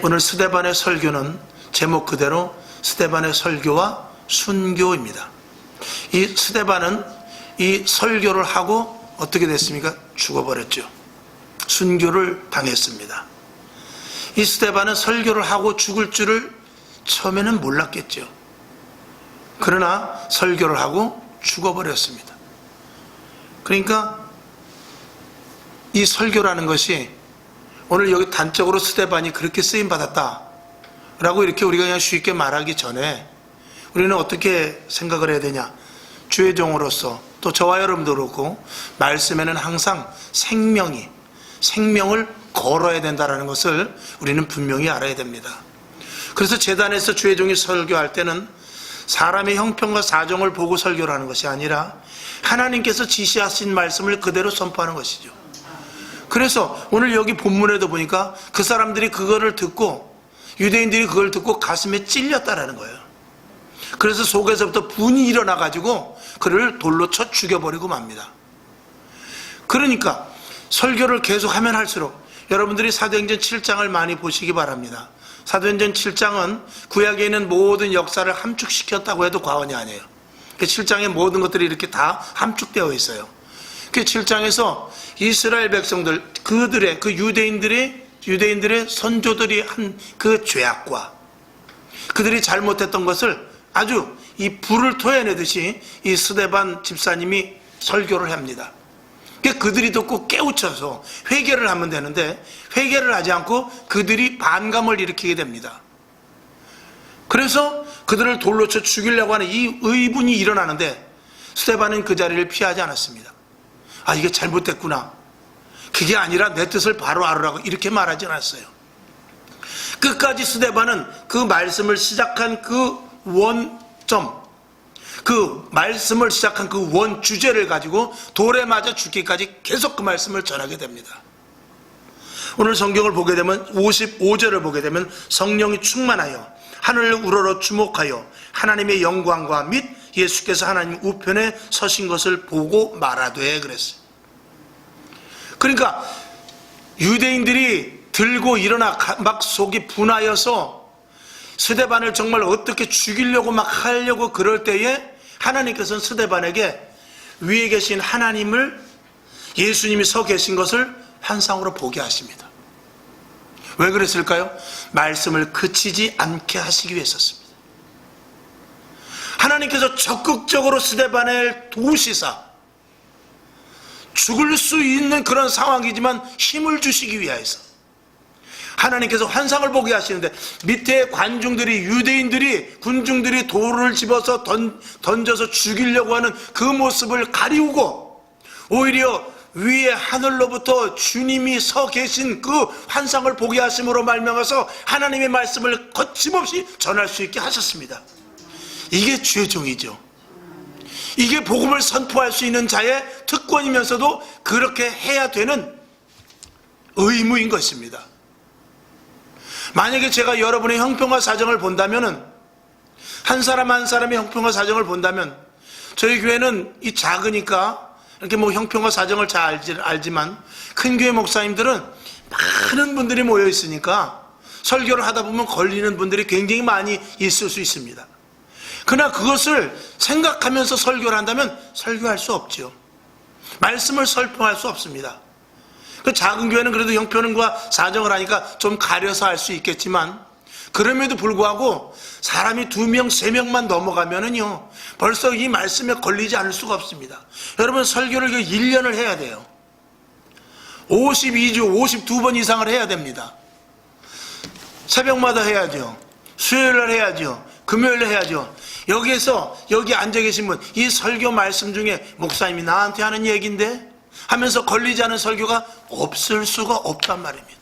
오늘 스데반의 설교는 제목 그대로 스데반의 설교와 순교입니다. 이 스데반은 이 설교를 하고 어떻게 됐습니까? 죽어버렸죠. 순교를 당했습니다. 이 스데반은 설교를 하고 죽을 줄을 처음에는 몰랐겠죠. 그러나 설교를 하고 죽어버렸습니다. 그러니까 이 설교라는 것이 오늘 여기 단적으로 스데반이 그렇게 쓰임받았다 라고 이렇게 우리가 그냥 쉽게 말하기 전에 우리는 어떻게 생각을 해야 되냐. 주의 종으로서 또 저와 여러분도 그렇고 말씀에는 항상 생명을 걸어야 된다는 것을 우리는 분명히 알아야 됩니다. 그래서 제단에서 주의 종이 설교할 때는 사람의 형편과 사정을 보고 설교를 하는 것이 아니라 하나님께서 지시하신 말씀을 그대로 선포하는 것이죠. 그래서 오늘 여기 본문에도 보니까 그 사람들이 그거를 듣고 유대인들이 그걸 듣고 가슴에 찔렸다라는 거예요. 그래서 속에서부터 분이 일어나가지고 그를 돌로 쳐 죽여버리고 맙니다. 그러니까 설교를 계속하면 할수록 여러분들이 사도행전 7장을 많이 보시기 바랍니다. 사도행전 7장은 구약에 있는 모든 역사를 함축시켰다고 해도 과언이 아니에요. 7장의 모든 것들이 이렇게 다 함축되어 있어요. 그 7장에서 이스라엘 백성들, 그들의 그 유대인들의 선조들이 한 그 죄악과 그들이 잘못했던 것을 아주 이 불을 토해내듯이 이 스데반 집사님이 설교를 합니다. 그들이 듣고 깨우쳐서 회개를 하면 되는데 회개를 하지 않고 그들이 반감을 일으키게 됩니다. 그래서 그들을 돌로 쳐 죽이려고 하는 이 의분이 일어나는데 스데반은 그 자리를 피하지 않았습니다. 아, 이게 잘못됐구나. 그게 아니라 내 뜻을 바로 알으라고 이렇게 말하지 않았어요. 끝까지 스데반은 그 말씀을 시작한 그 원점, 그 말씀을 시작한 그 원 주제를 가지고 돌에 맞아 죽기까지 계속 그 말씀을 전하게 됩니다. 오늘 성경을 보게 되면 55절을 보게 되면 성령이 충만하여 하늘을 우러러 주목하여 하나님의 영광과 및 예수께서 하나님 우편에 서신 것을 보고 말하되 그랬어요. 그러니까 유대인들이 들고 일어나 막 속이 분하여서 스데반을 정말 어떻게 죽이려고 막 하려고 그럴 때에 하나님께서는 스데반에게 위에 계신 하나님을, 예수님이 서 계신 것을 환상으로 보게 하십니다. 왜 그랬을까요? 말씀을 그치지 않게 하시기 위해서였습니다. 하나님께서 적극적으로 스데반을 도우시사 죽을 수 있는 그런 상황이지만 힘을 주시기 위하여서 하나님께서 환상을 보게 하시는데 밑에 관중들이, 유대인들이, 군중들이 돌을 집어서 던져서 죽이려고 하는 그 모습을 가리우고 오히려 위에 하늘로부터 주님이 서 계신 그 환상을 보게 하심으로 말미암아서 하나님의 말씀을 거침없이 전할 수 있게 하셨습니다. 이게 주의 종이죠. 이게 복음을 선포할 수 있는 자의 특권이면서도 그렇게 해야 되는 의무인 것입니다. 만약에 제가 여러분의 형편과 사정을 본다면은, 한 사람 한 사람의 형편과 사정을 본다면, 저희 교회는 이 작으니까 이렇게 뭐 형편과 사정을 잘 알지만 큰 교회 목사님들은 많은 분들이 모여 있으니까 설교를 하다 보면 걸리는 분들이 굉장히 많이 있을 수 있습니다. 그러나 그것을 생각하면서 설교를 한다면 설교할 수 없죠. 말씀을 설명할 수 없습니다. 그 작은 교회는 그래도 형편과 사정을 하니까 좀 가려서 할 수 있겠지만 그럼에도 불구하고 사람이 2명, 3명만 넘어가면은요 벌써 이 말씀에 걸리지 않을 수가 없습니다. 여러분 설교를 1년을 해야 돼요. 52주 52번 이상을 해야 됩니다. 새벽마다 해야죠. 수요일날 해야죠. 금요일에 해야죠. 여기에서 여기 앉아 계신 분, 이 설교 말씀 중에 목사님이 나한테 하는 얘기인데 하면서 걸리지 않은 설교가 없을 수가 없단 말입니다.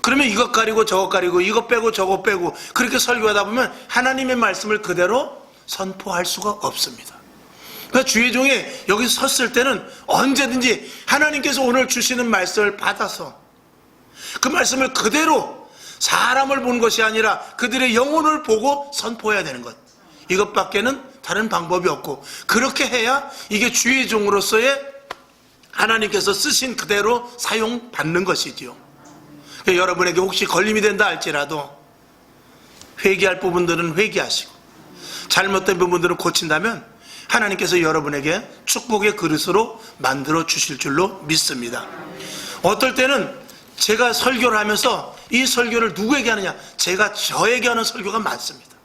그러면 이것 가리고 저것 가리고 이것 빼고 저것 빼고 그렇게 설교하다 보면 하나님의 말씀을 그대로 선포할 수가 없습니다. 그러니까 주의 종이 여기 섰을 때는 언제든지 하나님께서 오늘 주시는 말씀을 받아서 그 말씀을 그대로 사람을 본 것이 아니라 그들의 영혼을 보고 선포해야 되는 것, 이것밖에는 다른 방법이 없고, 그렇게 해야 이게 주의 종으로서의 하나님께서 쓰신 그대로 사용받는 것이지요. 여러분에게 혹시 걸림이 된다 할지라도 회개할 부분들은 회개하시고 잘못된 부분들은 고친다면 하나님께서 여러분에게 축복의 그릇으로 만들어 주실 줄로 믿습니다. 어떨 때는 제가 설교를 하면서 이 설교를 누구에게 하느냐? 제가 저에게 하는 설교가 많습니다.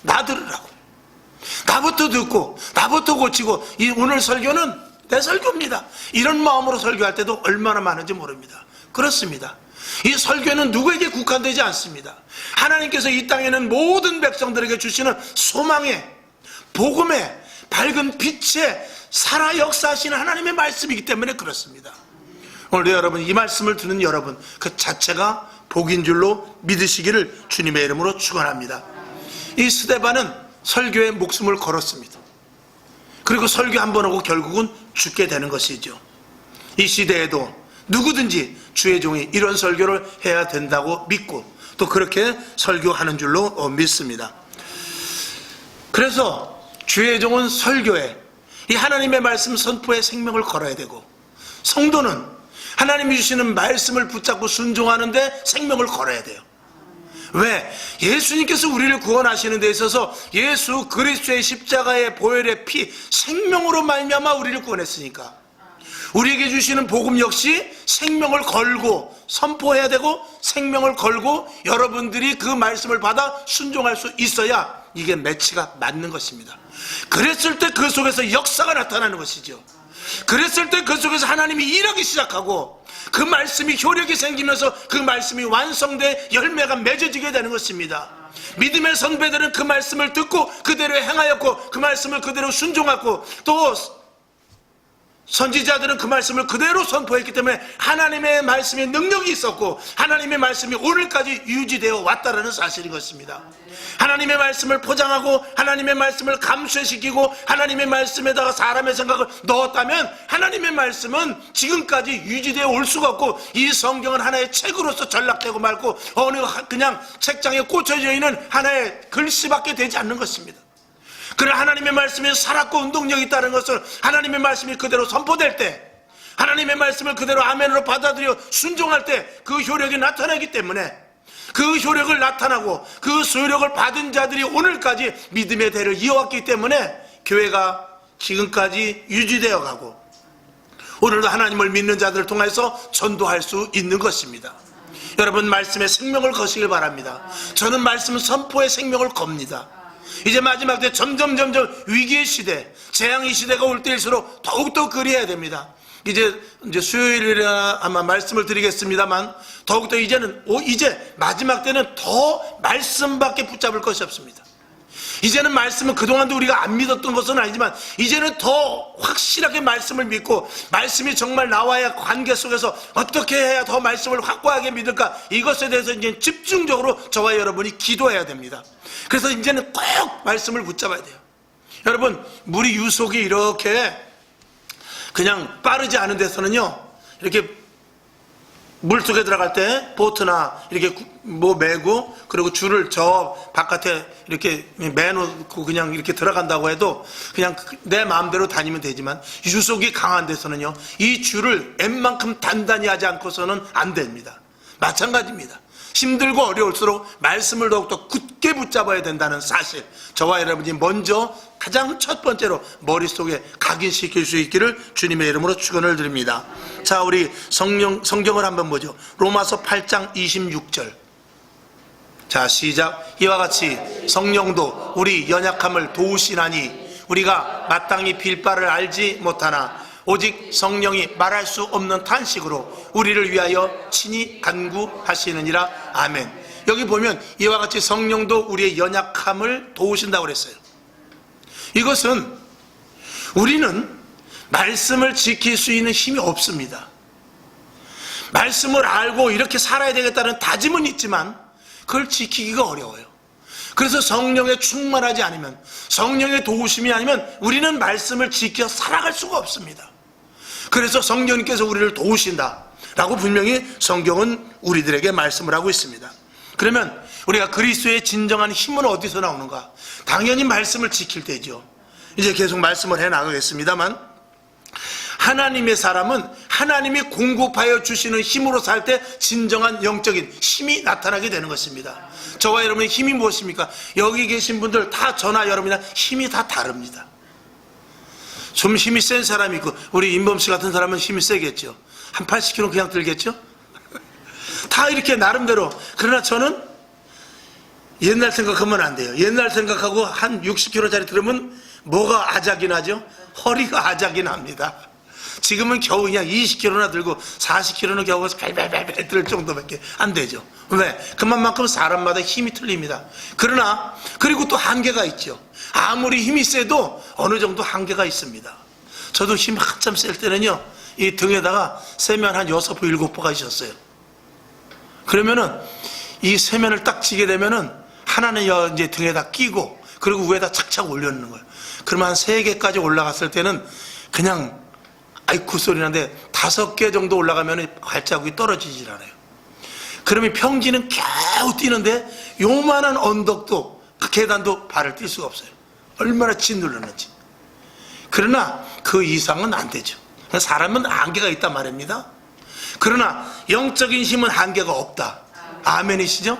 나 들으라고. 나부터 듣고 나부터 고치고 이 오늘 설교는 내 설교입니다. 이런 마음으로 설교할 때도 얼마나 많은지 모릅니다. 그렇습니다. 이 설교는 누구에게 국한되지 않습니다. 하나님께서 이 땅에는 모든 백성들에게 주시는 소망의 복음의 밝은 빛의 살아 역사하시는 하나님의 말씀이기 때문에 그렇습니다. 오늘도 여러분 이 말씀을 듣는 여러분 그 자체가 복인 줄로 믿으시기를 주님의 이름으로 축원합니다. 이 스데반은 설교에 목숨을 걸었습니다. 그리고 설교 한 번 하고 결국은 죽게 되는 것이죠. 이 시대에도 누구든지 주의 종이 이런 설교를 해야 된다고 믿고 또 그렇게 설교하는 줄로 믿습니다. 그래서 주의 종은 설교에 이 하나님의 말씀 선포에 생명을 걸어야 되고 성도는 하나님이 주시는 말씀을 붙잡고 순종하는데 생명을 걸어야 돼요. 왜? 예수님께서 우리를 구원하시는 데 있어서 예수 그리스도의 십자가의 보혈의 피 생명으로 말미암아 우리를 구원했으니까 우리에게 주시는 복음 역시 생명을 걸고 선포해야 되고 생명을 걸고 여러분들이 그 말씀을 받아 순종할 수 있어야 이게 매치가 맞는 것입니다. 그랬을 때 그 속에서 역사가 나타나는 것이죠. 그랬을 때 그 속에서 하나님이 일하기 시작하고 그 말씀이 효력이 생기면서 그 말씀이 완성돼 열매가 맺어지게 되는 것입니다. 믿음의 선배들은 그 말씀을 듣고 그대로 행하였고 그 말씀을 그대로 순종하고 또 선지자들은 그 말씀을 그대로 선포했기 때문에 하나님의 말씀에 능력이 있었고 하나님의 말씀이 오늘까지 유지되어 왔다는 사실인 것입니다. 하나님의 말씀을 포장하고 하나님의 말씀을 감쇄시키고 하나님의 말씀에다가 사람의 생각을 넣었다면 하나님의 말씀은 지금까지 유지되어 올 수가 없고 이 성경은 하나의 책으로서 전락되고 말고 어느 그냥 책장에 꽂혀져 있는 하나의 글씨밖에 되지 않는 것입니다. 그러나 하나님의 말씀에 살았고 운동력이 있다는 것을 하나님의 말씀이 그대로 선포될 때 하나님의 말씀을 그대로 아멘으로 받아들여 순종할 때 그 효력이 나타나기 때문에 그 효력을 나타나고 그 소력을 받은 자들이 오늘까지 믿음의 대를 이어왔기 때문에 교회가 지금까지 유지되어 가고 오늘도 하나님을 믿는 자들을 통해서 전도할 수 있는 것입니다. 여러분 말씀에 생명을 거시길 바랍니다. 저는 말씀 선포에 생명을 겁니다. 이제 마지막 때 점점 위기의 시대, 재앙의 시대가 올 때일수록 더욱더 그리해야 됩니다. 이제 수요일에 아마 말씀을 드리겠습니다만 더욱더 이제 마지막 때는 더 말씀밖에 붙잡을 것이 없습니다. 이제는 말씀은 그동안도 우리가 안 믿었던 것은 아니지만 이제는 더 확실하게 말씀을 믿고 말씀이 정말 나와야 관계 속에서 어떻게 해야 더 말씀을 확고하게 믿을까 이것에 대해서 이제 집중적으로 저와 여러분이 기도해야 됩니다. 그래서 이제는 꼭 말씀을 붙잡아야 돼요. 여러분 물이 유속이 이렇게 그냥 빠르지 않은 데서는요 이렇게 물속에 들어갈 때 보트나 이렇게 뭐 메고 그리고 줄을 저 바깥에 이렇게 매놓고 그냥 이렇게 들어간다고 해도 그냥 내 마음대로 다니면 되지만 유속이 강한 데서는요 이 줄을 웬만큼 단단히 하지 않고서는 안 됩니다. 마찬가지입니다. 힘들고 어려울수록 말씀을 더욱더 굳게 붙잡아야 된다는 사실 저와 여러분이 먼저 가장 첫 번째로 머릿속에 각인시킬 수 있기를 주님의 이름으로 축원을 드립니다. 자 우리 성경을 한번 보죠. 로마서 8장 26절 자 시작. 이와 같이 성령도 우리 연약함을 도우시나니 우리가 마땅히 빌 바를 알지 못하나 오직 성령이 말할 수 없는 탄식으로 우리를 위하여 친히 간구하시느니라. 아멘. 여기 보면 이와 같이 성령도 우리의 연약함을 도우신다고 그랬어요. 이것은 우리는 말씀을 지킬 수 있는 힘이 없습니다. 말씀을 알고 이렇게 살아야 되겠다는 다짐은 있지만 그걸 지키기가 어려워요. 그래서 성령에 충만하지 않으면 성령의 도우심이 아니면 우리는 말씀을 지켜 살아갈 수가 없습니다. 그래서 성령님께서 우리를 도우신다 라고 분명히 성경은 우리들에게 말씀을 하고 있습니다. 그러면 우리가 그리스도의 진정한 힘은 어디서 나오는가? 당연히 말씀을 지킬 때죠. 이제 계속 말씀을 해 나가겠습니다만 하나님의 사람은 하나님이 공급하여 주시는 힘으로 살 때 진정한 영적인 힘이 나타나게 되는 것입니다. 저와 여러분의 힘이 무엇입니까? 여기 계신 분들 다 저나 여러분이나 힘이 다 다릅니다. 좀 힘이 센 사람이 있고, 우리 임범씨 같은 사람은 힘이 세겠죠. 한 80kg 그냥 들겠죠? 다 이렇게 나름대로. 그러나 저는 옛날 생각하면 안 돼요. 옛날 생각하고 한 60kg짜리 들으면 뭐가 아작이 나죠? 허리가 아작이 납니다. 지금은 겨우 그냥 20kg나 들고 40kg는 겨우 발발발발 들 정도밖에 안 되죠. 왜? 그만큼 사람마다 힘이 틀립니다. 그러나 그리고 또 한계가 있죠. 아무리 힘이 세도 어느 정도 한계가 있습니다. 저도 힘 한참 셀 때는요, 이 등에다가 세면 한 6보 7보가 있었어요. 그러면은 이 세면을 딱 쥐게 되면은 하나는 이제 등에다 끼고 그리고 위에다 착착 올려놓는 거예요. 그러면 한 3개까지 올라갔을 때는 그냥 아이쿠 소리 나는데 5개 정도 올라가면 발자국이 떨어지질 않아요. 그러면 평지는 겨우 뛰는데 요만한 언덕도 계단도 발을 뛸 수가 없어요. 얼마나 짓눌렀는지. 그러나 그 이상은 안 되죠. 사람은 한계가 있단 말입니다. 그러나 영적인 힘은 한계가 없다. 아멘이시죠?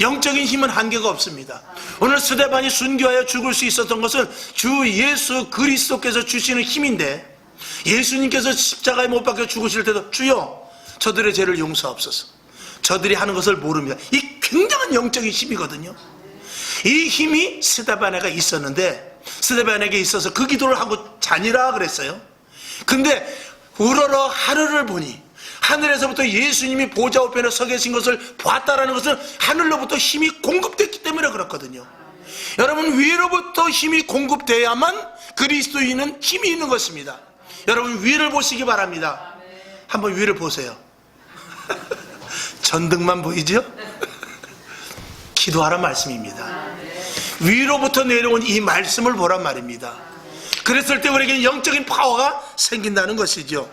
영적인 힘은 한계가 없습니다. 오늘 스데반이 순교하여 죽을 수 있었던 것은 주 예수 그리스도께서 주시는 힘인데, 예수님께서 십자가에 못 박혀 죽으실 때도 주여 저들의 죄를 용서하옵소서, 저들이 하는 것을 모릅니다. 이 굉장한 영적인 힘이거든요. 이 힘이 스데반에게 있었는데, 스데반에게 있어서 그 기도를 하고 자니라 그랬어요. 근데 우러러 하늘을 보니 하늘에서부터 예수님이 보좌 우편에 서 계신 것을 보았다라는 것은 하늘로부터 힘이 공급됐기 때문에 그렇거든요. 여러분, 위로부터 힘이 공급돼야만 그리스도인은 힘이 있는 것입니다. 여러분, 위를 보시기 바랍니다. 한번 위를 보세요. 전등만 보이죠? 기도하란 말씀입니다. 위로부터 내려온 이 말씀을 보란 말입니다. 그랬을 때 우리에게 영적인 파워가 생긴다는 것이죠.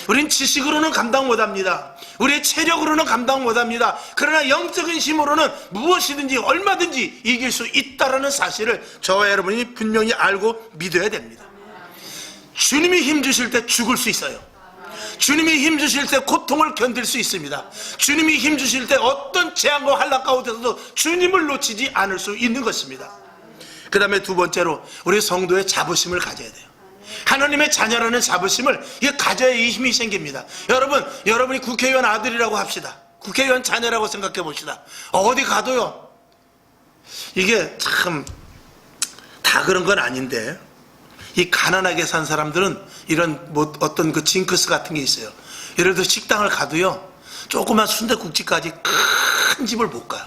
우린 지식으로는 감당 못합니다. 우리의 체력으로는 감당 못합니다. 그러나 영적인 힘으로는 무엇이든지 얼마든지 이길 수 있다는 사실을 저와 여러분이 분명히 알고 믿어야 됩니다. 주님이 힘 주실 때 죽을 수 있어요. 주님이 힘 주실 때 고통을 견딜 수 있습니다. 주님이 힘 주실 때 어떤 재앙과 환난 가운데서도 주님을 놓치지 않을 수 있는 것입니다. 그 다음에 두 번째로 우리 성도의 자부심을 가져야 돼요. 하나님의 자녀라는 자부심을 가져야 이 힘이 생깁니다. 여러분이 국회의원 아들이라고 합시다. 국회의원 자녀라고 생각해 봅시다. 어디 가도요, 이게 참 다 그런 건 아닌데, 이 가난하게 산 사람들은 이런 어떤 그 징크스 같은 게 있어요. 예를 들어 식당을 가도요, 조그만 순댓국집까지 큰 집을 못 가요.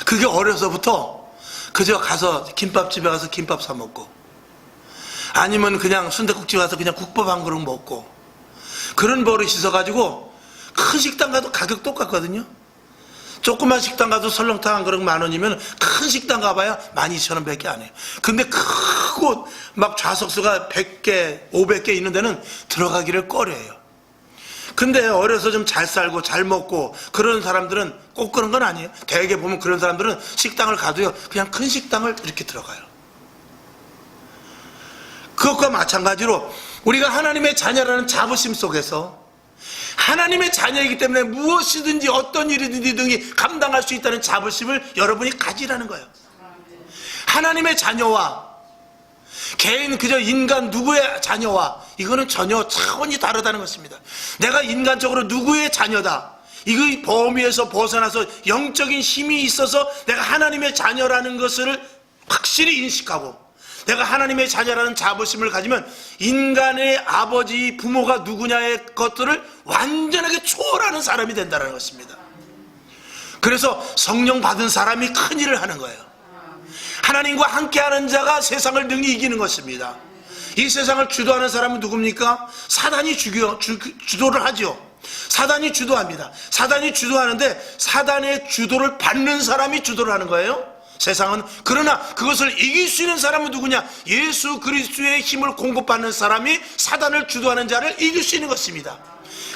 그게 어려서부터 그저 가서 김밥집에 가서 김밥 사 먹고, 아니면 그냥 순댓국집 가서 그냥 국밥 한 그릇 먹고, 그런 버릇이 있어가지고 큰 식당 가도 가격 똑같거든요. 조그만 식당 가도 설렁탕 한 그릇 10,000원이면 큰 식당 가봐야 12,000원 밖에 안 해요. 근데 크고 막 좌석수가 100개 500개 있는 데는 들어가기를 꺼려해요. 근데 어려서 좀 잘 살고 잘 먹고 그런 사람들은 꼭 그런 건 아니에요. 대개 보면 그런 사람들은 식당을 가도요, 그냥 큰 식당을 이렇게 들어가요. 그것과 마찬가지로 우리가 하나님의 자녀라는 자부심 속에서 하나님의 자녀이기 때문에 무엇이든지 어떤 일이든지 감당할 수 있다는 자부심을 여러분이 가지라는 거예요. 하나님의 자녀와 개인 그저 인간 누구의 자녀와 이거는 전혀 차원이 다르다는 것입니다. 내가 인간적으로 누구의 자녀다, 이거 범위에서 벗어나서 영적인 힘이 있어서 내가 하나님의 자녀라는 것을 확실히 인식하고, 내가 하나님의 자녀라는 자부심을 가지면 인간의 아버지 부모가 누구냐의 것들을 완전하게 초월하는 사람이 된다는 것입니다. 그래서 성령 받은 사람이 큰 일을 하는 거예요. 하나님과 함께하는 자가 세상을 능히 이기는 것입니다. 이 세상을 주도하는 사람은 누굽니까? 사단이 주도를 하죠. 사단이 주도합니다. 사단이 주도하는데 사단의 주도를 받는 사람이 주도를 하는 거예요. 세상은. 그러나 그것을 이길 수 있는 사람은 누구냐? 예수 그리스도의 힘을 공급받는 사람이 사단을 주도하는 자를 이길 수 있는 것입니다.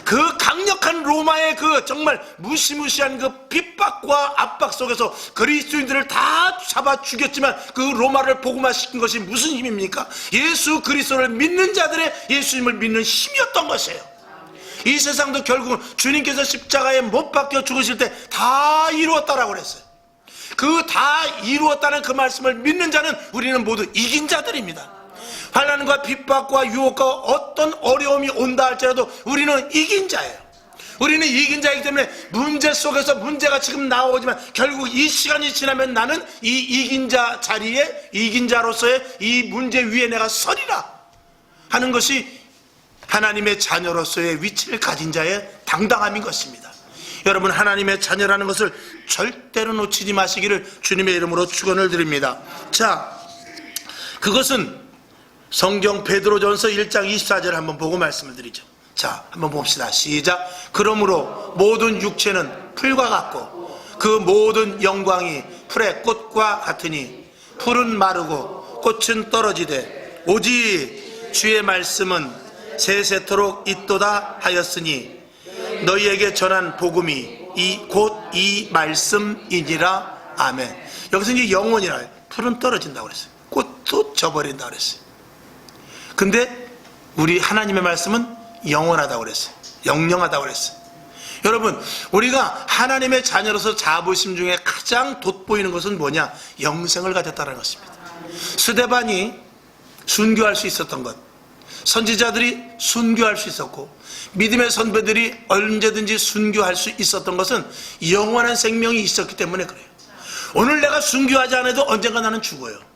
그 강력한 로마의 그 정말 무시무시한 그 핍박과 압박 속에서 그리스도인들을 다 잡아 죽였지만 그 로마를 복음화시킨 것이 무슨 힘입니까? 예수 그리스도를 믿는 자들의 예수님을 믿는 힘이었던 것이에요. 이 세상도 결국은 주님께서 십자가에 못 박혀 죽으실 때 다 이루었다라고 그랬어요. 그 다 이루었다는 그 말씀을 믿는 자는 우리는 모두 이긴 자들입니다. 환난과 핍박과 유혹과 어떤 어려움이 온다 할지라도 우리는 이긴 자예요. 우리는 이긴 자이기 때문에 문제 속에서 문제가 지금 나오지만 결국 이 시간이 지나면 나는 이 이긴 자 자리에, 이긴 자로서의 이 문제 위에 내가 서리라 하는 것이 하나님의 자녀로서의 위치를 가진 자의 당당함인 것입니다. 여러분, 하나님의 자녀라는 것을 절대로 놓치지 마시기를 주님의 이름으로 축원을 드립니다. 자, 그것은 성경 베드로전서 1장 24절 한번 보고 말씀을 드리죠. 자, 한번 봅시다. 시작. 그러므로 모든 육체는 풀과 같고 그 모든 영광이 풀의 꽃과 같으니 풀은 마르고 꽃은 떨어지되 오직 주의 말씀은 세세토록 있도다 하였으니 너희에게 전한 복음이 곧 이 말씀이니라. 아멘. 여기서 이제 영원이라, 풀은 떨어진다고 그랬어요. 꽃도 져버린다고 그랬어요. 근데 우리 하나님의 말씀은 영원하다고 그랬어요. 영영하다고 그랬어요. 여러분, 우리가 하나님의 자녀로서 자부심 중에 가장 돋보이는 것은 뭐냐? 영생을 가졌다는 것입니다. 스데반이 순교할 수 있었던 것, 선지자들이 순교할 수 있었고 믿음의 선배들이 언제든지 순교할 수 있었던 것은 영원한 생명이 있었기 때문에 그래요. 오늘 내가 순교하지 않아도 언젠가 나는 죽어요.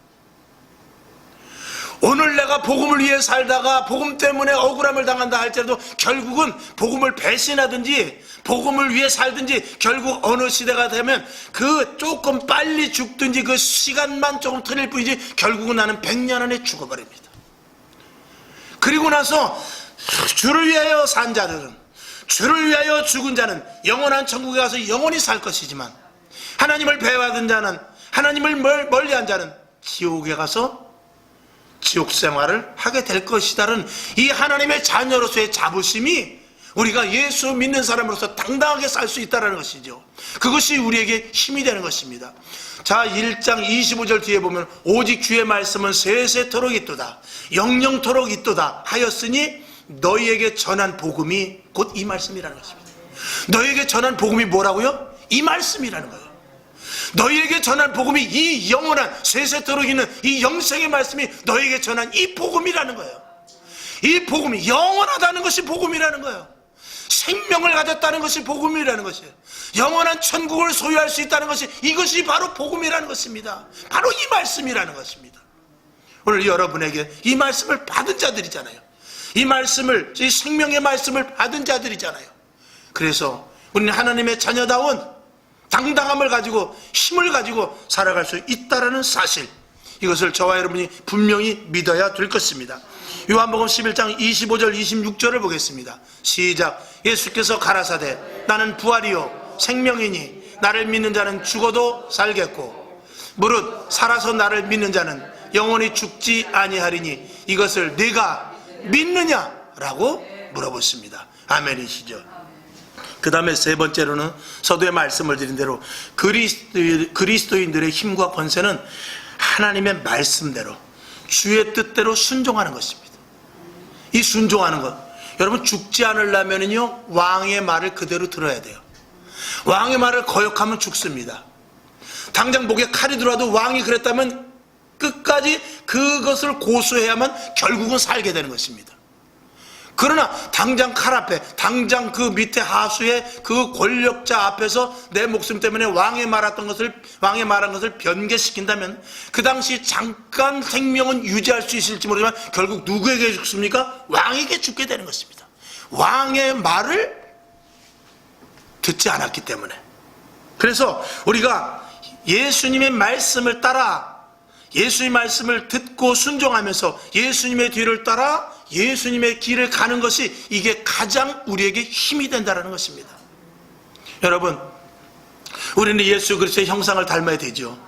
오늘 내가 복음을 위해 살다가 복음 때문에 억울함을 당한다 할지라도 결국은 복음을 배신하든지 복음을 위해 살든지 결국 어느 시대가 되면 그 조금 빨리 죽든지 그 시간만 조금 틀릴 뿐이지 결국은 나는 100년 안에 죽어버립니다. 그리고 나서 주를 위하여 산 자들은, 주를 위하여 죽은 자는 영원한 천국에 가서 영원히 살 것이지만 하나님을 배회하던 자는, 하나님을 멀리한 자는 지옥에 가서 지옥 생활을 하게 될 것이다는 이 하나님의 자녀로서의 자부심이 우리가 예수 믿는 사람으로서 당당하게 살 수 있다는 것이죠. 그것이 우리에게 힘이 되는 것입니다. 자, 1장 25절 뒤에 보면 오직 주의 말씀은 세세토록 있도다, 영영토록 있도다 하였으니 너희에게 전한 복음이 곧 이 말씀이라는 것입니다. 너희에게 전한 복음이 뭐라고요? 이 말씀이라는 거예요. 너희에게 전한 복음이 이 영원한 세세토록 있는 이 영생의 말씀이 너희에게 전한 이 복음이라는 거예요. 이 복음이 영원하다는 것이 복음이라는 거예요. 생명을 가졌다는 것이 복음이라는 것이에요. 영원한 천국을 소유할 수 있다는 것이, 이것이 바로 복음이라는 것입니다. 바로 이 말씀이라는 것입니다. 오늘 여러분에게 이 말씀을 받은 자들이잖아요. 이 말씀을, 이 생명의 말씀을 받은 자들이잖아요. 그래서 우리는 하나님의 자녀다운 당당함을 가지고 힘을 가지고 살아갈 수 있다는 사실, 이것을 저와 여러분이 분명히 믿어야 될 것입니다. 요한복음 11장 25절 26절을 보겠습니다. 시작. 예수께서 가라사대 나는 부활이요 생명이니 나를 믿는 자는 죽어도 살겠고 무릇 살아서 나를 믿는 자는 영원히 죽지 아니하리니 이것을 네가 믿느냐? 라고 물어보십니다. 아멘이시죠. 그 다음에 세 번째로는 서두에 말씀을 드린 대로 그리스도인들의 힘과 권세는 하나님의 말씀대로 주의 뜻대로 순종하는 것입니다. 이 순종하는 것, 여러분 죽지 않으려면요 왕의 말을 그대로 들어야 돼요. 왕의 말을 거역하면 죽습니다. 당장 목에 칼이 들어와도 왕이 그랬다면 끝까지 그것을 고수해야만 결국은 살게 되는 것입니다. 그러나 당장 칼 앞에, 당장 그 밑에 하수의 그 권력자 앞에서 내 목숨 때문에 왕이 말한 것을 변개시킨다면 그 당시 잠깐 생명은 유지할 수 있을지 모르지만 결국 누구에게 죽습니까? 왕에게 죽게 되는 것입니다. 왕의 말을 듣지 않았기 때문에. 그래서 우리가 예수님의 말씀을 따라, 예수의 말씀을 듣고 순종하면서 예수님의 뒤를 따라 예수님의 길을 가는 것이, 이게 가장 우리에게 힘이 된다는 것입니다. 여러분, 우리는 예수 그리스도의 형상을 닮아야 되죠.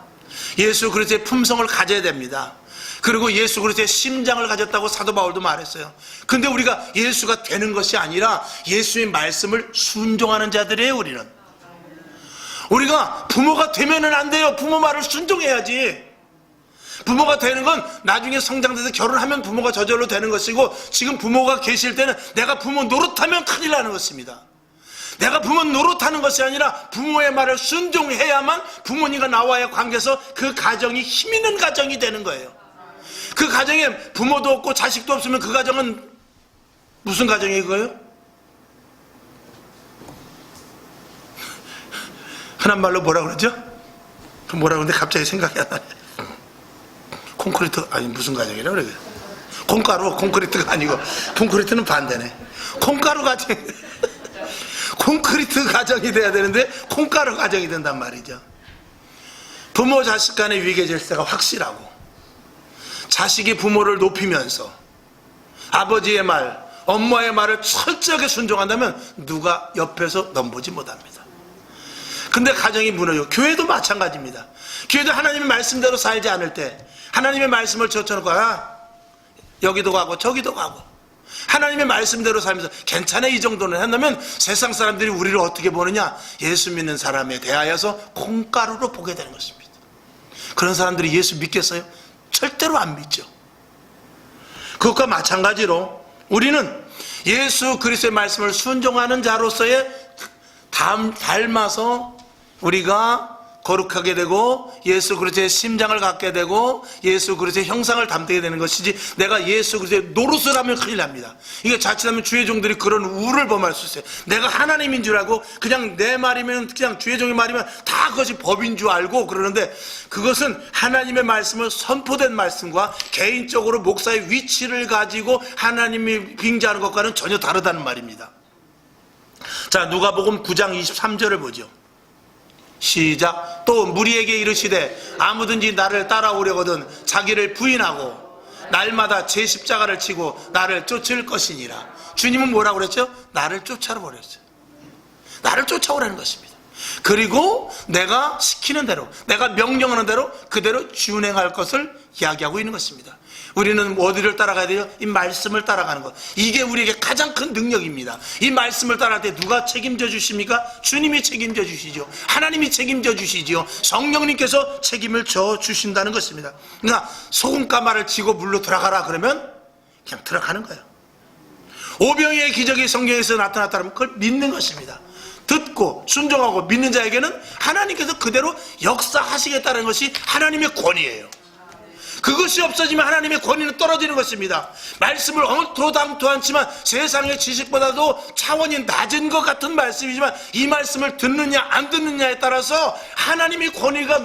예수 그리스도의 품성을 가져야 됩니다. 그리고 예수 그리스도의 심장을 가졌다고 사도 바울도 말했어요. 근데 우리가 예수가 되는 것이 아니라 예수의 말씀을 순종하는 자들이에요. 우리가 부모가 되면은 안 돼요. 부모 말을 순종해야지. 부모가 되는 건 나중에 성장돼서 결혼하면 부모가 저절로 되는 것이고, 지금 부모가 계실 때는 내가 부모 노릇하면 큰일 나는 것입니다. 내가 부모 노릇하는 것이 아니라 부모의 말을 순종해야만 부모님과 나와의 관계에서 그 가정이 힘 있는 가정이 되는 거예요. 그 가정에 부모도 없고 자식도 없으면 그 가정은 무슨 가정이에요 그거요? 흔한 말로 뭐라 그러죠? 뭐라 그러는데 갑자기 생각이 안 나요. 콘크리트, 아니 무슨 가정이라 그래? 콩가루, 콘크리트가 아니고, 콘크리트는 반대네. 콩가루 가정. 콘크리트 가정이 돼야 되는데 콩가루 가정이 된단 말이죠. 부모 자식 간의 위계 질서가 확실하고, 자식이 부모를 높이면서 아버지의 말, 엄마의 말을 철저하게 순종한다면 누가 옆에서 넘보지 못합니다. 근데 가정이 무너지고, 교회도 마찬가지입니다. 교회도 하나님의 말씀대로 살지 않을 때 하나님의 말씀을 젖혀놓고 여기도 가고 저기도 가고 하나님의 말씀대로 살면서 괜찮아 이 정도는 한다면 세상 사람들이 우리를 어떻게 보느냐? 예수 믿는 사람에 대하여서 콩가루로 보게 되는 것입니다. 그런 사람들이 예수 믿겠어요? 절대로 안 믿죠. 그것과 마찬가지로 우리는 예수 그리스도의 말씀을 순종하는 자로서의 닮아서 우리가 거룩하게 되고 예수 그리스도의 심장을 갖게 되고 예수 그리스도의 형상을 담게 되는 것이지, 내가 예수 그리스도의 노릇을 하면 큰일 납니다. 이게 자칫하면 주의 종들이 그런 우를 범할 수 있어요. 내가 하나님인 줄 알고 그냥 내 말이면, 그냥 주의 종의 말이면 다 그것이 법인 줄 알고 그러는데, 그것은 하나님의 말씀을 선포된 말씀과 개인적으로 목사의 위치를 가지고 하나님이 빙자하는 것과는 전혀 다르다는 말입니다. 자, 누가복음 9장 23절을 보죠. 시작. 또 무리에게 이르시되 아무든지 나를 따라오려거든 자기를 부인하고 날마다 제 십자가를 치고 나를 쫓을 것이니라. 주님은 뭐라고 그랬죠? 나를 쫓아라 그랬어요. 나를 쫓아오라는 것입니다. 그리고 내가 시키는 대로, 내가 명령하는 대로 그대로 준행할 것을 이야기하고 있는 것입니다. 우리는 어디를 따라가야 돼요? 이 말씀을 따라가는 것. 이게 우리에게 가장 큰 능력입니다. 이 말씀을 따라갈 때 누가 책임져 주십니까? 주님이 책임져 주시죠. 하나님이 책임져 주시죠. 성령님께서 책임을 져 주신다는 것입니다. 그러니까 소금가마를 쥐고 물로 들어가라 그러면 그냥 들어가는 거예요. 오병이의 기적이 성경에서 나타났다면 그걸 믿는 것입니다. 듣고 순종하고 믿는 자에게는 하나님께서 그대로 역사하시겠다는 것이 하나님의 권위예요. 그것이 없어지면 하나님의 권위는 떨어지는 것입니다. 말씀을 엉토당토 않지만 세상의 지식보다도 차원이 낮은 것 같은 말씀이지만 이 말씀을 듣느냐 안 듣느냐에 따라서 하나님의 권위가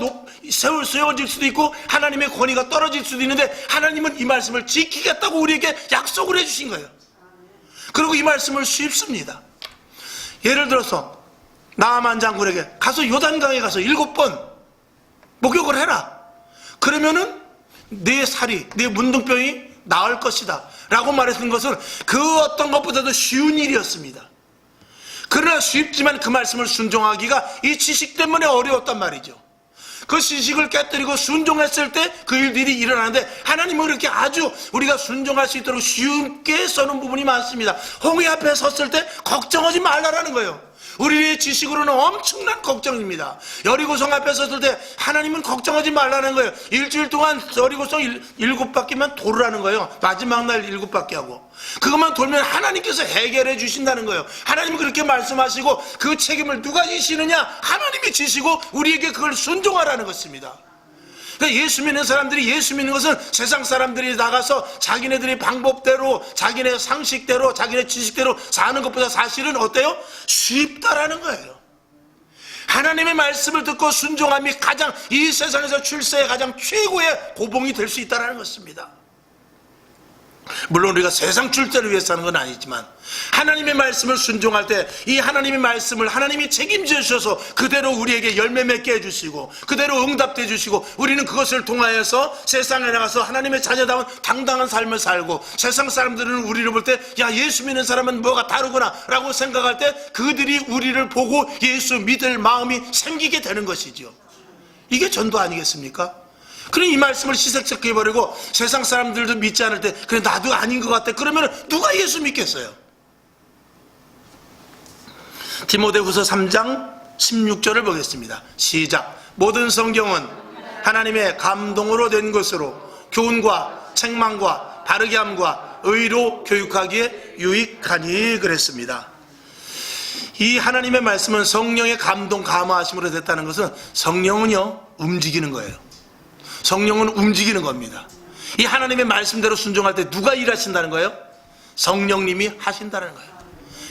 세워질 수도 있고 하나님의 권위가 떨어질 수도 있는데, 하나님은 이 말씀을 지키겠다고 우리에게 약속을 해주신 거예요. 그리고 이 말씀을 쉽습니다. 예를 들어서 나아만 장군에게 가서 요단강에 가서 7번 목욕을 해라. 그러면은 내 살이, 내 문둥병이 나을 것이다 라고 말했던 것은 그 어떤 것보다도 쉬운 일이었습니다. 그러나 쉽지만 그 말씀을 순종하기가 이 지식 때문에 어려웠단 말이죠. 그 지식을 깨뜨리고 순종했을 때 그 일들이 일어나는데, 하나님은 그렇게 아주 우리가 순종할 수 있도록 쉽게 써놓은 부분이 많습니다. 홍해 앞에 섰을 때 걱정하지 말라라는 거예요. 우리의 지식으로는 엄청난 걱정입니다. 여리고성 앞에 섰을 때 하나님은 걱정하지 말라는 거예요. 일주일 동안 여리고성 7바퀴만 돌으라는 거예요. 마지막 날 7바퀴 하고 그것만 돌면 하나님께서 해결해 주신다는 거예요. 하나님은 그렇게 말씀하시고 그 책임을 누가 지시느냐? 하나님이 지시고 우리에게 그걸 순종하라는 것입니다. 그러니까 예수 믿는 사람들이, 예수 믿는 것은 세상 사람들이 나가서 자기네들의 방법대로, 자기네 상식대로, 자기네 지식대로 사는 것보다 사실은 어때요? 쉽다라는 거예요. 하나님의 말씀을 듣고 순종함이 가장, 이 세상에서 출세의 가장 최고의 고봉이 될 수 있다는 것입니다. 물론 우리가 세상 출세를 위해서 하는 건 아니지만 하나님의 말씀을 순종할 때 이 하나님의 말씀을 하나님이 책임져 주셔서 그대로 우리에게 열매 맺게 해주시고 그대로 응답해 주시고, 우리는 그것을 통하여서 세상에 나가서 하나님의 자녀다운 당당한 삶을 살고, 세상 사람들은 우리를 볼 때 야, 예수 믿는 사람은 뭐가 다르구나 라고 생각할 때 그들이 우리를 보고 예수 믿을 마음이 생기게 되는 것이죠. 이게 전도 아니겠습니까? 그럼 이 말씀을 시색적해버리고 세상 사람들도 믿지 않을 때 그래 나도 아닌 것 같아 그러면 누가 예수 믿겠어요? 디모데후서 3장 16절을 보겠습니다. 시작. 모든 성경은 하나님의 감동으로 된 것으로 교훈과 책망과 바르게 함과 의로 교육하기에 유익하니 그랬습니다. 이 하나님의 말씀은 성령의 감동 감화하심으로 됐다는 것은 성령은요 움직이는 거예요. 성령은 움직이는 겁니다. 이 하나님의 말씀대로 순종할 때 누가 일하신다는 거예요? 성령님이 하신다는 거예요.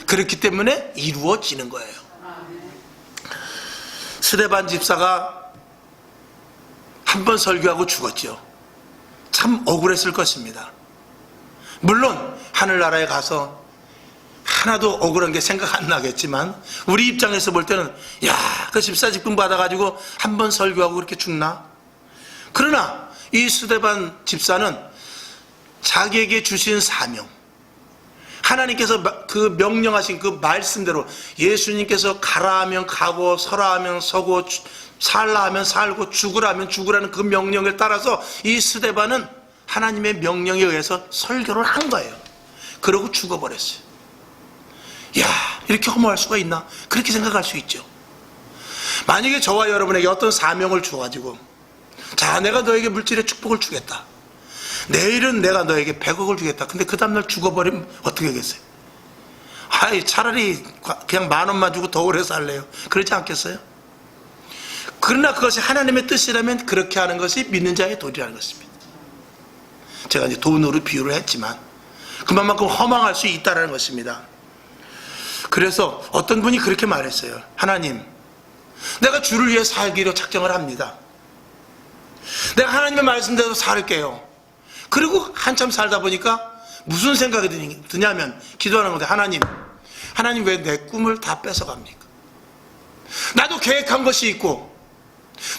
그렇기 때문에 이루어지는 거예요. 스데반 집사가 한 번 설교하고 죽었죠. 참 억울했을 것입니다. 물론 하늘나라에 가서 하나도 억울한 게 생각 안 나겠지만 우리 입장에서 볼 때는 야, 그 집사 직분 받아가지고 한 번 설교하고 그렇게 죽나? 그러나 이 스데반 집사는 자기에게 주신 사명, 하나님께서 그 명령하신 그 말씀대로 예수님께서 가라 하면 가고 서라 하면 서고 살라 하면 살고 죽으라 하면 죽으라는 그 명령을 따라서 이 스데반은 하나님의 명령에 의해서 설교를 한 거예요. 그러고 죽어버렸어요. 야, 이렇게 허무할 수가 있나? 그렇게 생각할 수 있죠. 만약에 저와 여러분에게 어떤 사명을 주어가지고 자, 내가 너에게 물질의 축복을 주겠다. 내일은 내가 너에게 100억을 주겠다. 근데 그 다음날 죽어버리면 어떻게 하겠어요? 아이, 차라리 그냥 10,000원만 주고 더 오래 살래요. 그러지 않겠어요? 그러나 그것이 하나님의 뜻이라면 그렇게 하는 것이 믿는 자의 도리라는 것입니다. 제가 이제 돈으로 비유를 했지만 그만큼 허망할 수 있다는 것입니다. 그래서 어떤 분이 그렇게 말했어요. 하나님, 내가 주를 위해 살기로 작정을 합니다. 내가 하나님의 말씀대로 살게요. 그리고 한참 살다 보니까 무슨 생각이 드냐면 기도하는 건데 하나님 왜 내 꿈을 다 뺏어갑니까? 나도 계획한 것이 있고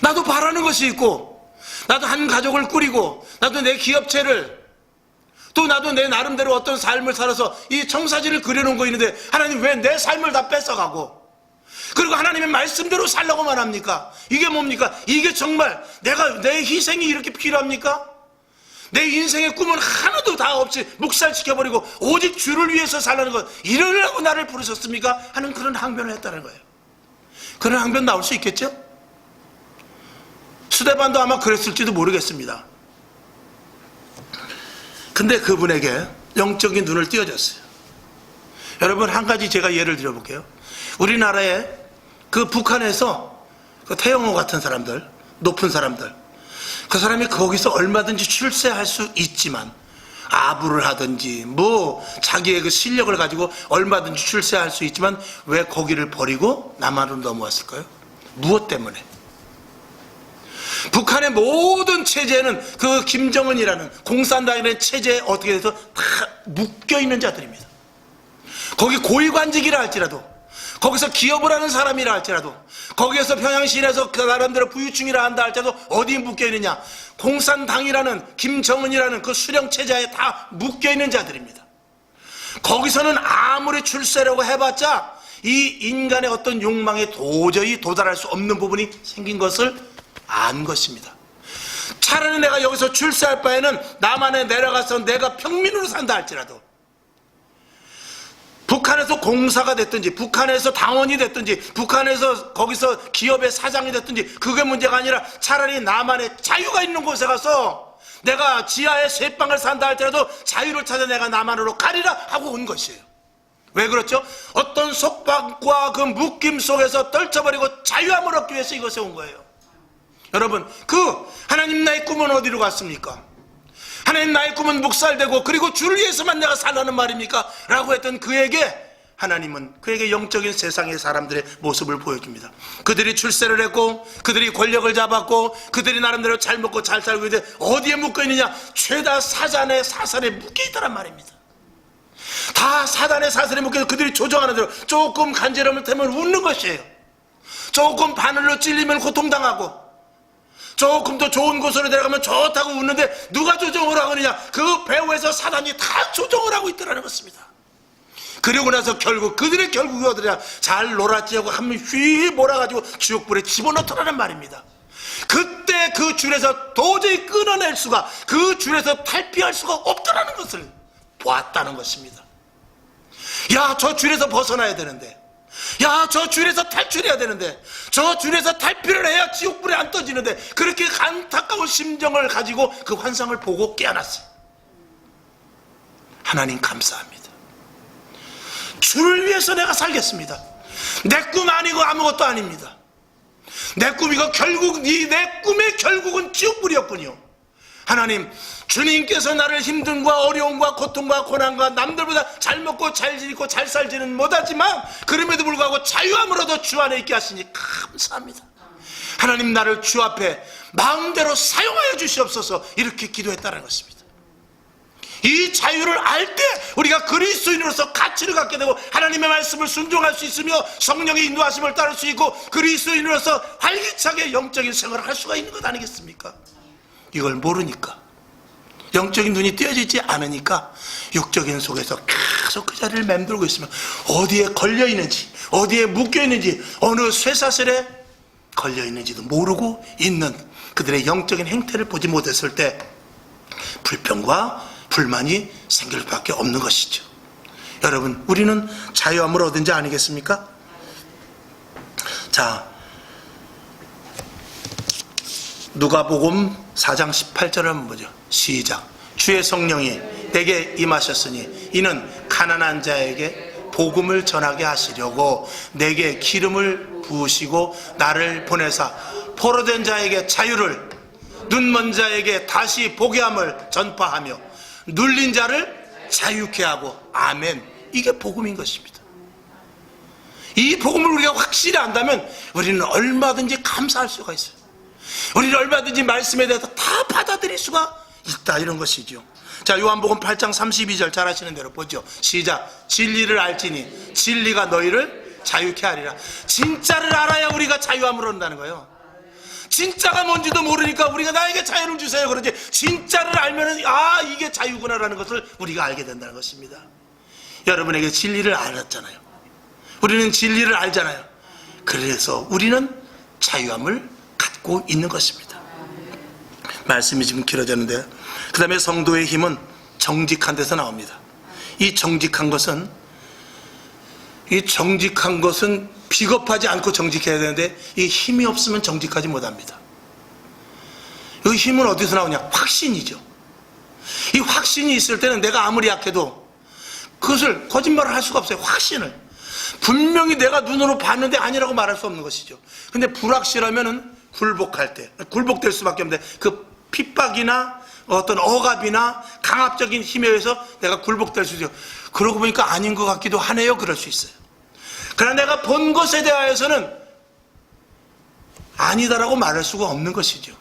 나도 바라는 것이 있고 나도 한 가족을 꾸리고 나도 내 기업체를 또 나도 내 나름대로 어떤 삶을 살아서 이 청사진을 그려놓은 거 있는데 하나님 왜 내 삶을 다 뺏어가고 그리고 하나님의 말씀대로 살라고만 합니까? 이게 뭡니까? 이게 정말 내 희생이 이렇게 필요합니까? 내 인생의 꿈은 하나도 다 없이 묵살시켜버리고 오직 주를 위해서 살라는 것 이러려고 나를 부르셨습니까? 하는 그런 항변을 했다는 거예요. 그런 항변 나올 수 있겠죠? 스데반도 아마 그랬을지도 모르겠습니다. 근데 그분에게 영적인 눈을 띄워줬어요. 여러분, 한 가지 제가 예를 들어볼게요. 우리나라에 그 북한에서 그 태영호 같은 사람들, 높은 사람들, 그 사람이 거기서 얼마든지 출세할 수 있지만 아부를 하든지 뭐 자기의 그 실력을 가지고 얼마든지 출세할 수 있지만 왜 거기를 버리고 남한으로 넘어왔을까요? 무엇 때문에? 북한의 모든 체제는 그 김정은이라는 공산당이라는 체제에 어떻게 해서 다 묶여있는 자들입니다. 거기 고위관직이라 할지라도 거기서 기업을 하는 사람이라 할지라도 거기에서 평양시내에서 그 나름대로 부유층이라 한다 할지라도 어디에 묶여있느냐? 공산당이라는 김정은이라는 그 수령체제에 다 묶여있는 자들입니다. 거기서는 아무리 출세라고 해봤자 이 인간의 어떤 욕망에 도저히 도달할 수 없는 부분이 생긴 것을 안 것입니다. 차라리 내가 여기서 출세할 바에는 남한에 내려가서 내가 평민으로 산다 할지라도 북한에서 공사가 됐든지 북한에서 당원이 됐든지 북한에서 거기서 기업의 사장이 됐든지 그게 문제가 아니라 차라리 나만의 자유가 있는 곳에 가서 내가 지하에 쇠방을 산다 할지라도 자유를 찾아 내가 남한으로 가리라 하고 온 것이에요. 왜 그렇죠? 어떤 속박과 그 묶임 속에서 떨쳐버리고 자유함을 얻기 위해서 이것에 온 거예요. 여러분, 하나님 나의 꿈은 어디로 갔습니까? 하나님 나의 꿈은 묵살되고 그리고 주를 위해서만 내가 살라는 말입니까? 라고 했던 그에게 하나님은 그에게 영적인 세상의 사람들의 모습을 보여줍니다. 그들이 출세를 했고 그들이 권력을 잡았고 그들이 나름대로 잘 먹고 잘 살고 있는데 어디에 묶여있느냐? 죄다 사산에 묶여있다란 말입니다. 다 사단의 사슬에 묶여서 그들이 조정하는 대로 조금 간지럼을 태면 웃는 것이에요. 조금 바늘로 찔리면 고통당하고 조금 더 좋은 곳으로 내려가면 좋다고 웃는데 누가 조정을 하느냐? 그 배후에서 사단이 다 조정을 하고 있더라는 것입니다. 그리고 나서 그들의 결국이 어디냐? 잘 놀았지 하고 한 번 휘 몰아가지고 지옥불에 집어넣더라는 말입니다. 그때 그 줄에서 도저히 끊어낼 수가, 그 줄에서 탈피할 수가 없더라는 것을 보았다는 것입니다. 야, 저 줄에서 벗어나야 되는데, 야, 저 줄에서 탈출해야 되는데, 저 줄에서 탈피를 해야 지옥불에 안 떠지는데, 그렇게 안타까운 심정을 가지고 그 환상을 보고 깨어났어요. 하나님 감사합니다. 주를 위해서 내가 살겠습니다. 내 꿈 아니고 아무것도 아닙니다. 내 꿈이고 결국 내 꿈의 결국은 지옥불이었군요. 하나님, 주님께서 나를 힘듦과 어려움과 고통과 고난과 남들보다 잘 먹고 잘 지니고 잘 살지는 못하지만 그럼에도 불구하고 자유함으로도 주 안에 있게 하시니 감사합니다. 하나님, 나를 주 앞에 마음대로 사용하여 주시옵소서. 이렇게 기도했다는 것입니다. 이 자유를 알 때 우리가 그리스도인으로서 가치를 갖게 되고 하나님의 말씀을 순종할 수 있으며 성령의 인도하심을 따를 수 있고 그리스도인으로서 활기차게 영적인 생활을 할 수가 있는 것 아니겠습니까? 이걸 모르니까, 영적인 눈이 띄어지지 않으니까 육적인 속에서 계속 그 자리를 맴돌고 있으면 어디에 걸려있는지, 어디에 묶여있는지, 어느 쇠사슬에 걸려있는지도 모르고 있는 그들의 영적인 행태를 보지 못했을 때 불평과 불만이 생길 수밖에 없는 것이죠. 여러분, 우리는 자유함을 얻은 자 아니겠습니까? 자, 누가복음 4장 18절을 한번 보죠. 시작. 주의 성령이 내게 임하셨으니 이는 가난한 자에게 복음을 전하게 하시려고 내게 기름을 부으시고 나를 보내사 포로된 자에게 자유를, 눈먼 자에게 다시 보게 함을 전파하며 눌린 자를 자유케 하고. 아멘. 이게 복음인 것입니다. 이 복음을 우리가 확실히 안다면 우리는 얼마든지 감사할 수가 있어요. 우리는 얼마든지 말씀에 대해서 다 받아들일 수가 있다, 이런 것이죠. 자, 요한복음 8장 32절 잘 아시는 대로 보죠. 시작. 진리를 알지니 진리가 너희를 자유케 하리라. 진짜를 알아야 우리가 자유함을 얻는다는 거예요. 진짜가 뭔지도 모르니까 우리가 나에게 자유를 주세요 그러지, 진짜를 알면은 아, 이게 자유구나라는 것을 우리가 알게 된다는 것입니다. 여러분에게 진리를 알았잖아요. 우리는 진리를 알잖아요. 그래서 우리는 자유함을 갖고 있는 것입니다. 말씀이 지금 길어졌는데, 그 다음에 성도의 힘은 정직한 데서 나옵니다. 이 정직한 것은 비겁하지 않고 정직해야 되는데 이 힘이 없으면 정직하지 못합니다. 이 힘은 어디서 나오냐? 확신이죠. 이 확신이 있을 때는 내가 아무리 약해도 그것을 거짓말을 할 수가 없어요. 확신을 분명히 내가 눈으로 봤는데 아니라고 말할 수 없는 것이죠. 근데 불확실하면은 굴복할 때 굴복될 수밖에 없는데, 그 핍박이나 어떤 억압이나 강압적인 힘에 의해서 내가 굴복될 수 있어요. 그러고 보니까 아닌 것 같기도 하네요. 그럴 수 있어요. 그러나 내가 본 것에 대하여서는 아니다라고 말할 수가 없는 것이죠.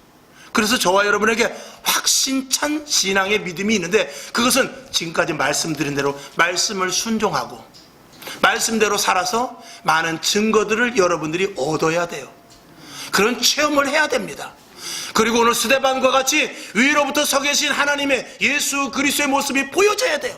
그래서 저와 여러분에게 확신찬 신앙의 믿음이 있는데, 그것은 지금까지 말씀드린 대로 말씀을 순종하고 말씀대로 살아서 많은 증거들을 여러분들이 얻어야 돼요. 그런 체험을 해야 됩니다. 그리고 오늘 스데반과 같이 위로부터 서 계신 하나님의 예수 그리스도의 모습이 보여져야 돼요.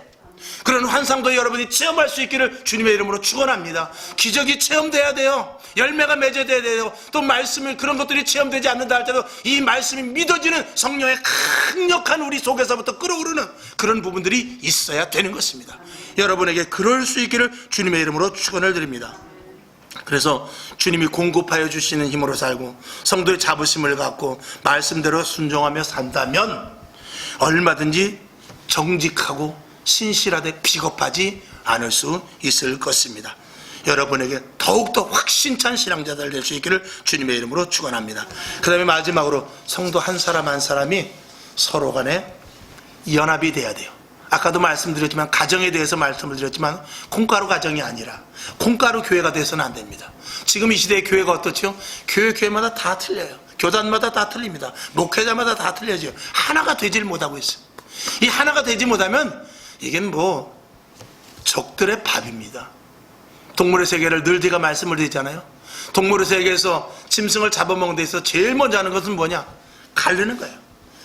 그런 환상도 여러분이 체험할 수 있기를 주님의 이름으로 축원합니다. 기적이 체험돼야 돼요. 열매가 맺어져야 돼요. 또 말씀을, 그런 것들이 체험되지 않는다 할 때도 이 말씀이 믿어지는 성령의 강력한 우리 속에서부터 끓어오르는 그런 부분들이 있어야 되는 것입니다. 여러분에게 그럴 수 있기를 주님의 이름으로 축원을 드립니다. 그래서 주님이 공급하여 주시는 힘으로 살고 성도의 자부심을 갖고 말씀대로 순종하며 산다면 얼마든지 정직하고 신실하되 비겁하지 않을 수 있을 것입니다. 여러분에게 더욱더 확신찬 신앙자들 될 수 있기를 주님의 이름으로 축원합니다. 그 다음에 마지막으로 성도 한 사람 한 사람이 서로 간에 연합이 돼야 돼요. 아까도 말씀드렸지만, 가정에 대해서 말씀을 드렸지만 콩가루 가정이 아니라 콩가루 교회가 돼서는 안 됩니다. 지금 이 시대의 교회가 어떻죠? 교회마다 다 틀려요. 교단마다 다 틀립니다. 목회자마다 다 틀려져요. 하나가 되질 못하고 있어요. 이 하나가 되지 못하면 이건 적들의 밥입니다. 동물의 세계를 늘 제가 말씀을 드리잖아요. 동물의 세계에서 짐승을 잡아먹는 데 있어서 제일 먼저 하는 것은 뭐냐? 가르는 거예요.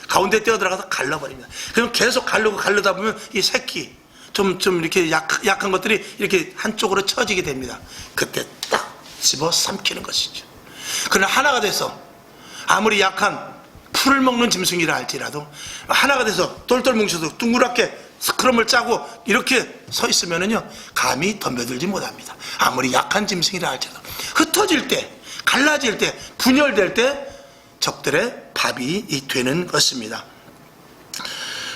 가운데 뛰어들어가서 갈라버립니다. 그럼 계속 가르다 보면 이 새끼 좀 이렇게 약한 것들이 이렇게 한쪽으로 처지게 됩니다. 그때 딱 집어 삼키는 것이죠. 그러나 하나가 돼서 아무리 약한 풀을 먹는 짐승이라 할지라도 하나가 돼서 똘똘 뭉쳐서 둥그랗게 스크럼을 짜고 이렇게 서 있으면은요 감히 덤벼들지 못합니다. 아무리 약한 짐승이라 할지라도 흩어질 때, 갈라질 때, 분열될 때 적들의 밥이 되는 것입니다.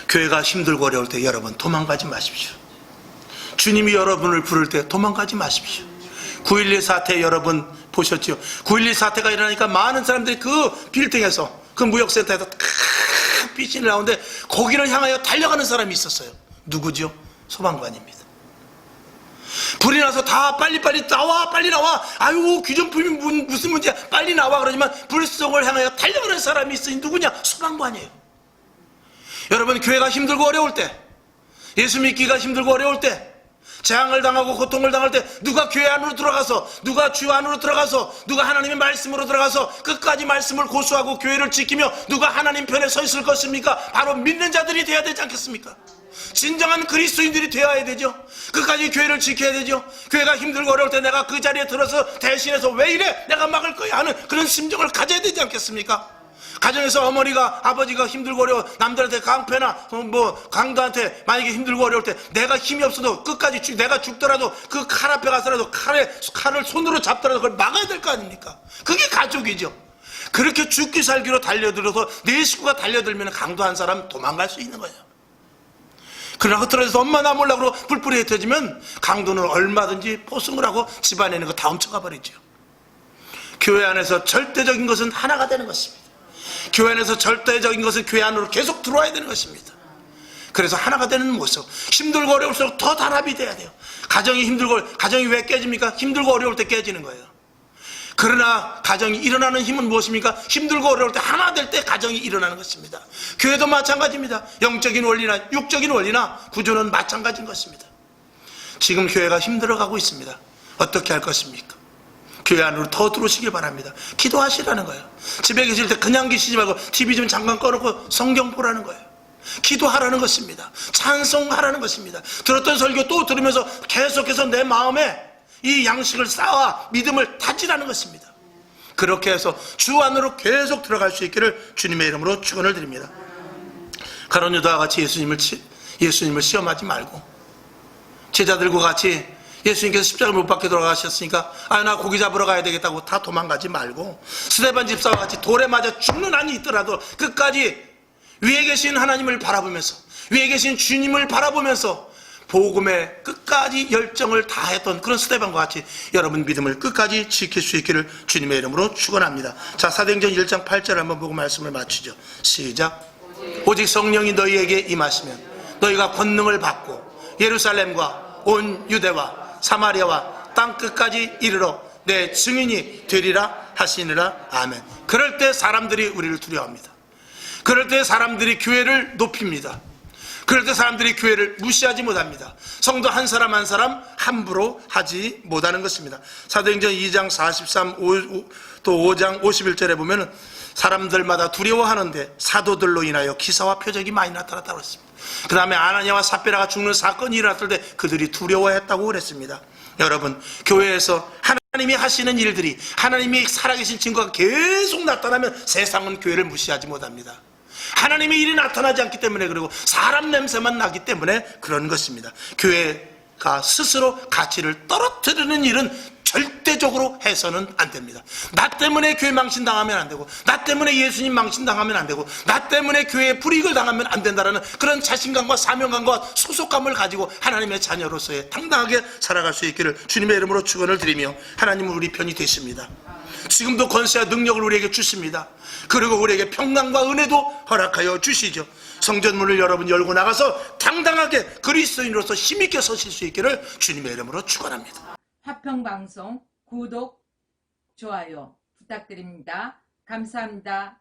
교회가 힘들고 어려울 때 여러분 도망가지 마십시오. 주님이 여러분을 부를 때 도망가지 마십시오. 9.11 사태 여러분 보셨죠? 9.11 사태가 일어나니까 많은 사람들이 그 빌딩에서 그 무역센터에서 큰 빛이 나오는데 거기를 향하여 달려가는 사람이 있었어요. 누구죠? 소방관입니다. 불이 나서 다 빨리빨리 나와, 빨리 나와. 아유, 귀중품이 무슨 문제야, 빨리 나와. 그러지만 불속을 향하여 달려가는 사람이 있으니 누구냐? 소방관이에요. 여러분, 교회가 힘들고 어려울 때, 예수 믿기가 힘들고 어려울 때, 재앙을 당하고 고통을 당할 때 누가 교회 안으로 들어가서, 누가 주 안으로 들어가서, 누가 하나님의 말씀으로 들어가서 끝까지 말씀을 고수하고 교회를 지키며 누가 하나님 편에 서 있을 것입니까? 바로 믿는 자들이 돼야 되지 않겠습니까? 진정한 그리스도인들이 되어야 되죠. 끝까지 교회를 지켜야 되죠. 교회가 힘들고 어려울 때 내가 그 자리에 들어서 대신해서 왜 이래? 내가 막을 거야 하는 그런 심정을 가져야 되지 않겠습니까? 가정에서 어머니가, 아버지가 힘들고 어려워 남들한테 깡패나 강도한테 만약에 힘들고 어려울 때 내가 힘이 없어도 끝까지 내가 죽더라도 그 칼 앞에 가서라도 칼을 손으로 잡더라도 그걸 막아야 될 거 아닙니까? 그게 가족이죠. 그렇게 죽기 살기로 달려들어서 내 식구가 달려들면 강도 한 사람 도망갈 수 있는 거예요. 그러나 흐트러져서 엄마 나 몰라고 뿔뿔이 흩어지면 강도는 얼마든지 포승을 하고 집안에 있는 거 다 훔쳐가 버리죠. 교회 안에서 절대적인 것은 하나가 되는 것입니다. 교회 안에서 절대적인 것은 교회 안으로 계속 들어와야 되는 것입니다. 그래서 하나가 되는 모습, 힘들고 어려울수록 더 단합이 돼야 돼요. 가정이 힘들고, 가정이 왜 깨집니까? 힘들고 어려울 때 깨지는 거예요. 그러나 가정이 일어나는 힘은 무엇입니까? 힘들고 어려울 때 하나 될 때 가정이 일어나는 것입니다. 교회도 마찬가지입니다. 영적인 원리나 육적인 원리나 구조는 마찬가지인 것입니다. 지금 교회가 힘들어가고 있습니다. 어떻게 할 것입니까? 교회 안으로 더 들어오시길 바랍니다. 기도하시라는 거예요. 집에 계실 때 그냥 계시지 말고 TV 좀 잠깐 꺼놓고 성경 보라는 거예요. 기도하라는 것입니다. 찬송하라는 것입니다. 들었던 설교 또 들으면서 계속해서 내 마음에 이 양식을 쌓아 믿음을 다지라는 것입니다. 그렇게 해서 주 안으로 계속 들어갈 수 있기를 주님의 이름으로 축원을 드립니다. 가룟 유다와 같이 예수님을 시험하지 말고 제자들과 같이 예수님께서 십자가를 못 박혀 돌아가셨으니까 나 고기 잡으러 가야 되겠다고 다 도망가지 말고 스데반 집사와 같이 돌에 맞아 죽는 한이 있더라도 끝까지 위에 계신 하나님을 바라보면서 위에 계신 주님을 바라보면서 복음에 끝까지 열정을 다했던 그런 스데반과 같이 여러분 믿음을 끝까지 지킬 수 있기를 주님의 이름으로 축원합니다. 자, 사도행전 1장 8절 한번 보고 말씀을 마치죠. 시작. 오직 성령이 너희에게 임하시면 너희가 권능을 받고 예루살렘과 온 유대와 사마리아와 땅 끝까지 이르러 내 증인이 되리라 하시니라. 아멘. 그럴 때 사람들이 우리를 두려워합니다. 그럴 때 사람들이 교회를 높입니다. 그럴 때 사람들이 교회를 무시하지 못합니다. 성도 한 사람 한 사람 함부로 하지 못하는 것입니다. 사도행전 2장 43, 또 5장 51절에 보면 사람들마다 두려워하는데 사도들로 인하여 기사와 표적이 많이 나타났다고 했습니다. 그 다음에 아나니아와 삽비라가 죽는 사건이 일어났을 때 그들이 두려워했다고 그랬습니다. 여러분, 교회에서 하나님이 하시는 일들이, 하나님이 살아계신 증거가 계속 나타나면 세상은 교회를 무시하지 못합니다. 하나님의 일이 나타나지 않기 때문에, 그리고 사람 냄새만 나기 때문에 그런 것입니다. 교회가 스스로 가치를 떨어뜨리는 일은 절대적으로 해서는 안 됩니다. 나 때문에 교회 망신당하면 안 되고, 나 때문에 예수님 망신당하면 안 되고, 나 때문에 교회에 불이익을 당하면 안 된다는 그런 자신감과 사명감과 소속감을 가지고 하나님의 자녀로서의 당당하게 살아갈 수 있기를 주님의 이름으로 축원을 드리며, 하나님은 우리 편이 되십니다. 지금도 권세와 능력을 우리에게 주십니다. 그리고 우리에게 평강과 은혜도 허락하여 주시죠. 성전문을 여러분 열고 나가서 당당하게 그리스도인으로서 힘있게 서실 수 있기를 주님의 이름으로 축원합니다. 화평방송 구독, 좋아요 부탁드립니다. 감사합니다.